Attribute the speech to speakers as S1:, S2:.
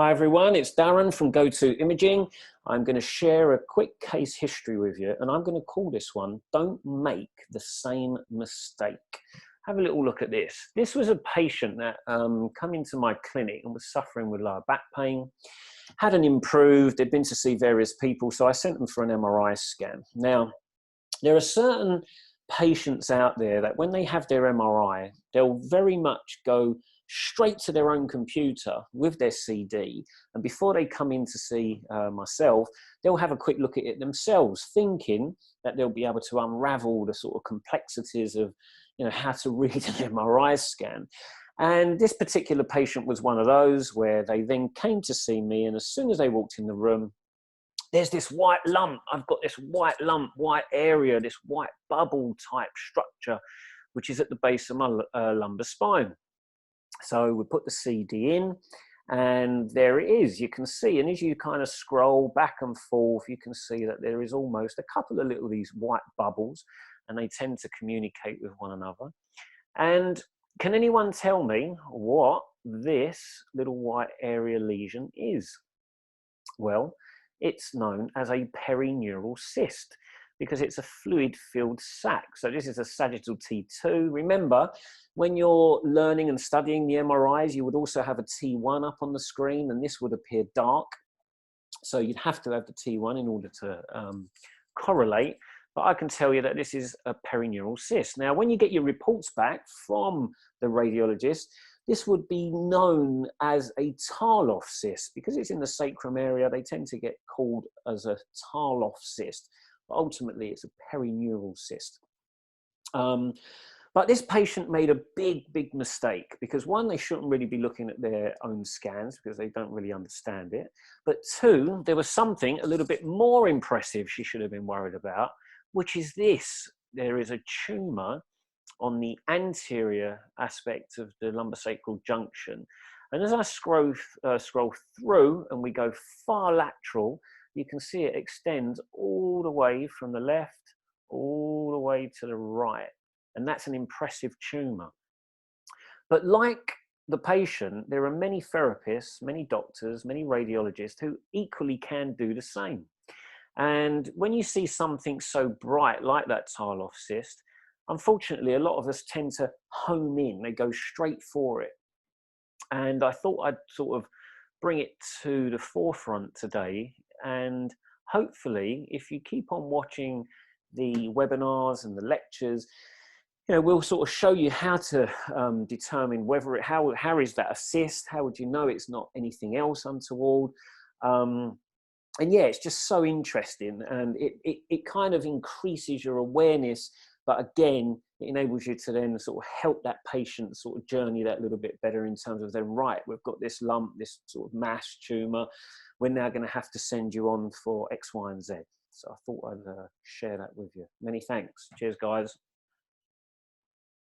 S1: Hi everyone, it's Darren from Go-To Imaging. I'm going to share a quick case history with you, and I'm going to call this one, Don't Make the Same Mistake. Have a little look at this. This was a patient that come into my clinic and was suffering with lower back pain, hadn't improved, they'd been to see various people, so I sent them for an MRI scan. Now, there are certain patients out there that when they have their MRI, they'll very much go straight to their own computer with their CD, and before they come in to see myself, they'll have a quick look at it themselves, thinking that they'll be able to unravel the sort of complexities of, you know, how to read an MRI scan. And this particular patient was one of those where they then came to see me, and as soon as they walked in the room, there's this white lump. I've got this white lump, white area, this white bubble type structure, which is at the base of my lumbar spine. So we put the CD in, and there it is. You can see, and as you kind of scroll back and forth, you can see that there is almost a couple of little these white bubbles, and they tend to communicate with one another. And can anyone tell me what this little white area lesion is? Well, it's known as a perineural cyst because it's a fluid-filled sac. So this is a sagittal T2. Remember, when you're learning and studying the MRIs, you would also have a T1 up on the screen, and this would appear dark. So you'd have to have the T1 in order to correlate. But I can tell you that this is a perineural cyst. Now, when you get your reports back from the radiologist, this would be known as a Tarloff cyst. Because it's in the sacrum area, they tend to get called as a Tarloff cyst. But ultimately, it's a perineural cyst. But this patient made a big mistake because one, they shouldn't really be looking at their own scans because they don't really understand it. But two, there was something a little bit more impressive she should have been worried about, which is this. There is a tumor on the anterior aspect of the lumbosacral junction. And as I scroll through and we go far lateral, you can see it extends all the way from the left, all the way to the right. And that's an impressive tumor. But like the patient, there are many therapists, many doctors, many radiologists who equally can do the same. And when you see something so bright like that Tarloff cyst, unfortunately, a lot of us tend to home in. They go straight for it. And I thought I'd sort of bring it to the forefront today. And hopefully, if you keep on watching the webinars and the lectures, you know, we'll sort of show you how to determine whether how is that a cyst? How would you know it's not anything else untoward? And yeah, it's just so interesting, and it kind of increases your awareness, but again, it enables you to then sort of help that patient sort of journey that little bit better in terms of then, right, we've got this lump, this sort of mass tumor, we're now going to have to send you on for X, Y, and Z. So I thought I'd share that with you. Many thanks. Cheers, guys.